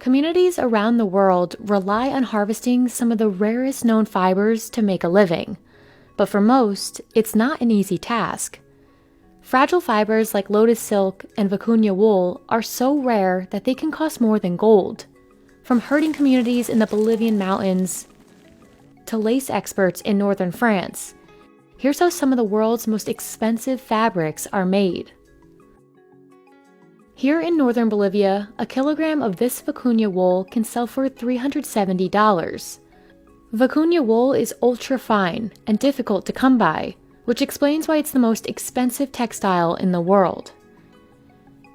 Communities around the world rely on harvesting some of the rarest known fibers to make a living, but for most, it's not an easy task. Fragile fibers like lotus silk and Vicuna wool are so rare that they can cost more than gold. From herding communities in the Bolivian mountains to lace experts in northern France, here's how some of the world's most expensive fabrics are made. Here in northern Bolivia, a kilogram of this Vicuna wool can sell for $370. Vicuna wool is ultra fine and difficult to come by, which explains why it's the most expensive textile in the world.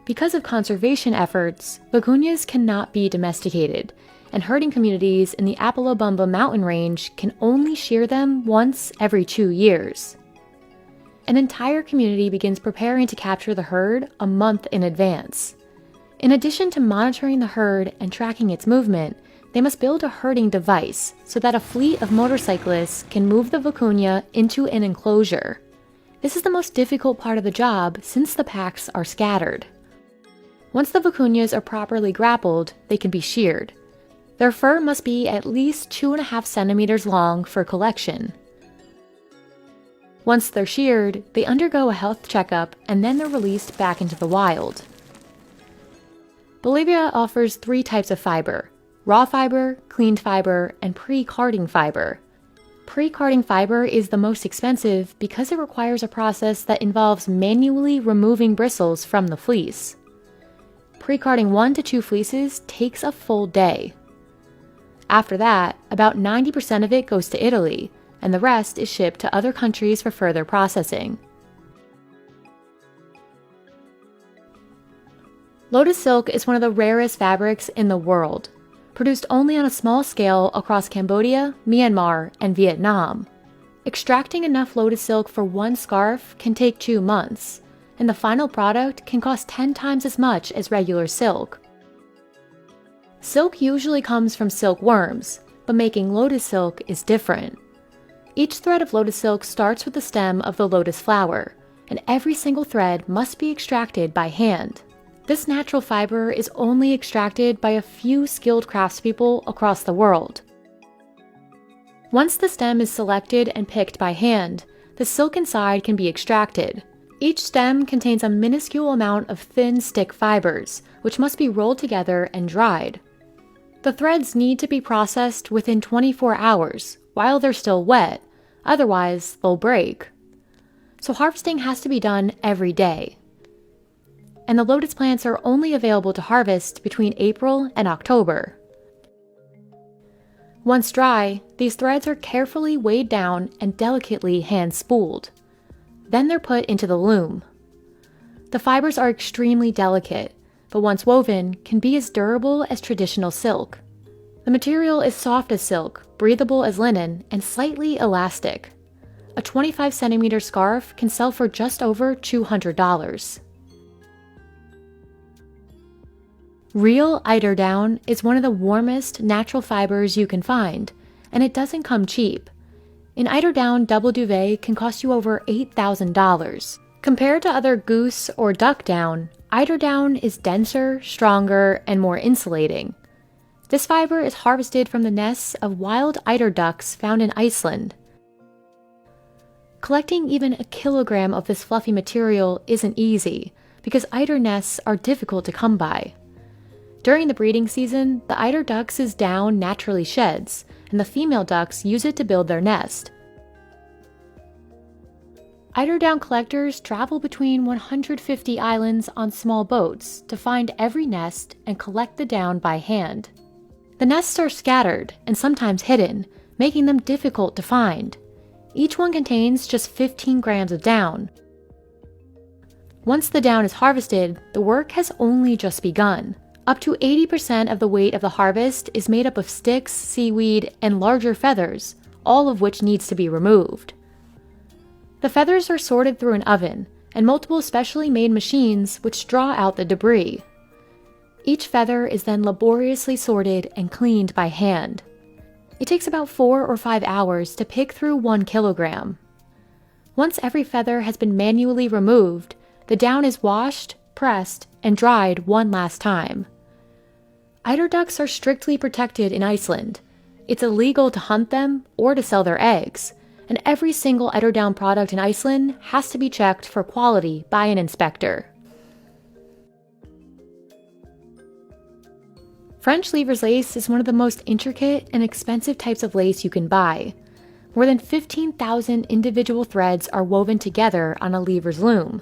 Because of conservation efforts, vicuñas cannot be domesticated, and herding communities in the Apalabamba mountain range can only shear them once every 2 years. An entire community begins preparing to capture the herd a month in advance. In addition to monitoring the herd and tracking its movement, they must build a herding device so that a fleet of motorcyclists can move the vicuña into an enclosure. This is the most difficult part of the job since the packs are scattered. Once the vicuñas are properly grappled, they can be sheared. Their fur must be at least 2.5 centimeters long for collection. Once they're sheared, they undergo a health checkup and then they're released back into the wild. Bolivia offers 3 types of fiber: raw fiber, cleaned fiber, and pre-carding fiber. Pre-carding fiber is the most expensive because it requires a process that involves manually removing bristles from the fleece. Pre-carding 1 to 2 fleeces takes a full day. After that, about 90% of it goes to Italy, and the rest is shipped to other countries for further processing. Lotus silk is one of the rarest fabrics in the world, produced only on a small scale across Cambodia, Myanmar, and Vietnam. Extracting enough lotus silk for 1 scarf can take 2 months, and the final product can cost 10 times as much as regular silk. Silk usually comes from silkworms, but making lotus silk is different. Each thread of lotus silk starts with the stem of the lotus flower, and every single thread must be extracted by hand. This natural fiber is only extracted by a few skilled craftspeople across the world. Once the stem is selected and picked by hand, the silk inside can be extracted. Each stem contains a minuscule amount of thin stick fibers, which must be rolled together and dried. The threads need to be processed within 24 hours, while they're still wet, otherwise they'll break. So harvesting has to be done every day. And the lotus plants are only available to harvest between April and October. Once dry, these threads are carefully weighed down and delicately hand-spooled. Then they're put into the loom. The fibers are extremely delicate, but once woven, can be as durable as traditional silk. The material is soft as silk, breathable as linen, and slightly elastic. A 25-centimeter scarf can sell for just over $200. Real eider down is one of the warmest natural fibers you can find, and it doesn't come cheap. An eider down double duvet can cost you over $8,000. Compared to other goose or duck down, eider down is denser, stronger, and more insulating. This fiber is harvested from the nests of wild eider ducks found in Iceland. Collecting even a kilogram of this fluffy material isn't easy, because eider nests are difficult to come by. During the breeding season, the eider ducks' down naturally sheds, and the female ducks use it to build their nest. Eider down collectors travel between 150 islands on small boats to find every nest and collect the down by hand. The nests are scattered and sometimes hidden, making them difficult to find. Each one contains just 15 grams of down. Once the down is harvested, the work has only just begun. Up to 80% of the weight of the harvest is made up of sticks, seaweed, and larger feathers, all of which needs to be removed. The feathers are sorted through an oven, and multiple specially made machines which draw out the debris. Each feather is then laboriously sorted and cleaned by hand. It takes about 4 or 5 hours to pick through 1 kilogram. Once every feather has been manually removed, the down is washed, pressed, and dried one last time. Eider ducks are strictly protected in Iceland. It's illegal to hunt them or to sell their eggs, and every single eider down product in Iceland has to be checked for quality by an inspector. French lever's lace is one of the most intricate and expensive types of lace you can buy. More than 15,000 individual threads are woven together on a lever's loom.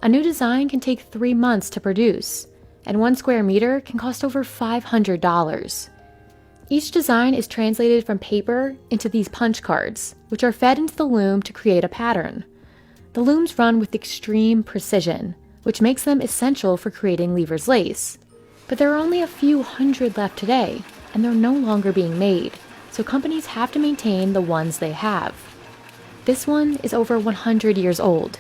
A new design can take 3 months to produce, and 1 square meter can cost over $500. Each design is translated from paper into these punch cards, which are fed into the loom to create a pattern. The looms run with extreme precision, which makes them essential for creating lever's lace. But there are only a few hundred left today, and they're no longer being made, so companies have to maintain the ones they have. This one is over 100 years old.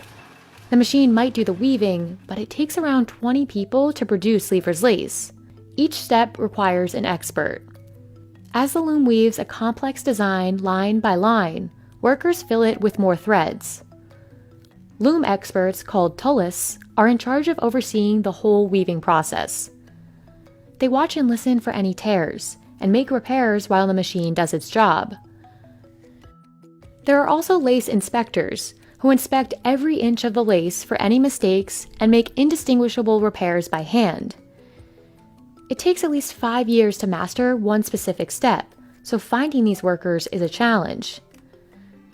The machine might do the weaving, but it takes around 20 people to produce lever's lace. Each step requires an expert. As the loom weaves a complex design line by line, workers fill it with more threads. Loom experts, called tullists, are in charge of overseeing the whole weaving process. They watch and listen for any tears, and make repairs while the machine does its job. There are also lace inspectors, who inspect every inch of the lace for any mistakes and make indistinguishable repairs by hand. It takes at least 5 years to master one specific step, so finding these workers is a challenge.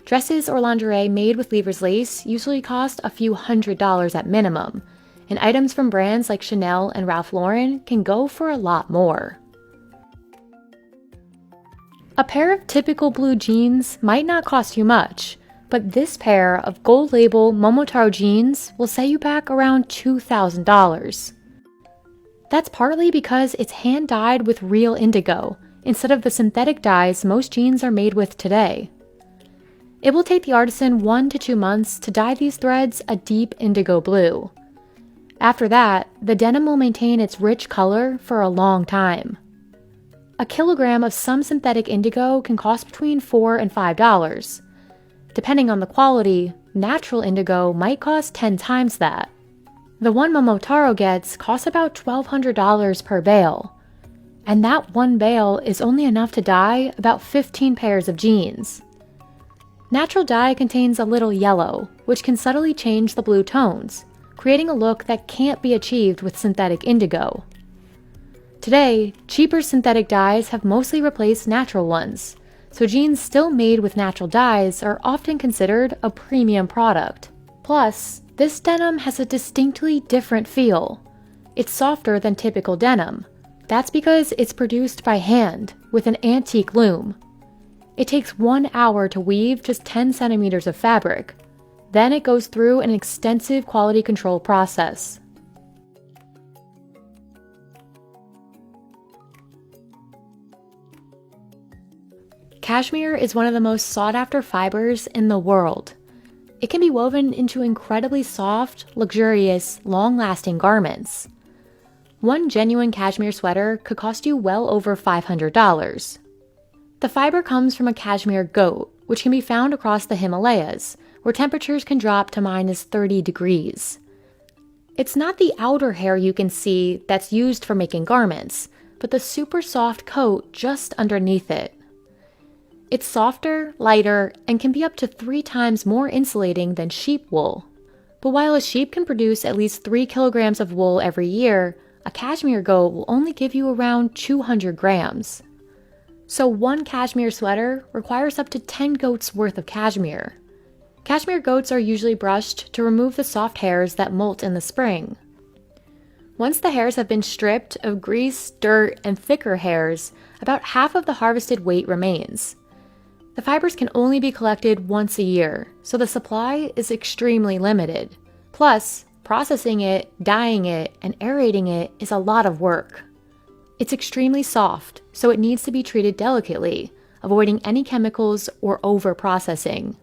Dresses or lingerie made with lever's lace usually cost a few $100s at minimum, and items from brands like Chanel and Ralph Lauren can go for a lot more. A pair of typical blue jeans might not cost you much, but this pair of gold label Momotaro jeans will set you back around $2,000. That's partly because it's hand dyed with real indigo, instead of the synthetic dyes most jeans are made with today. It will take the artisan 1 to 2 months to dye these threads a deep indigo blue. After that, the denim will maintain its rich color for a long time. A kilogram of some synthetic indigo can cost between $4 and $5. Depending on the quality, natural indigo might cost 10 times that. The one Momotaro gets costs about $1,200 per bale, and that one bale is only enough to dye about 15 pairs of jeans. Natural dye contains a little yellow, which can subtly change the blue tones, creating a look that can't be achieved with synthetic indigo. Today, cheaper synthetic dyes have mostly replaced natural ones, so jeans still made with natural dyes are often considered a premium product. Plus, this denim has a distinctly different feel. It's softer than typical denim. That's because it's produced by hand, with an antique loom. It takes 1 hour to weave just 10 centimeters of fabric. Then it goes through an extensive quality control process. Cashmere is one of the most sought-after fibers in the world. It can be woven into incredibly soft, luxurious, long-lasting garments. One genuine cashmere sweater could cost you well over $500. The fiber comes from a cashmere goat, which can be found across the Himalayas, where temperatures can drop to minus 30 degrees. It's not the outer hair you can see that's used for making garments, but the super soft coat just underneath it. It's softer, lighter, and can be up to 3 times more insulating than sheep wool. But while a sheep can produce at least 3 kilograms of wool every year, a cashmere goat will only give you around 200 grams. So one cashmere sweater requires up to 10 goats worth of cashmere. Cashmere goats are usually brushed to remove the soft hairs that molt in the spring. Once the hairs have been stripped of grease, dirt, and thicker hairs, about half of the harvested weight remains. The fibers can only be collected once a year, so the supply is extremely limited. Plus, processing it, dyeing it, and aerating it is a lot of work. It's extremely soft, so it needs to be treated delicately, avoiding any chemicals or over-processing.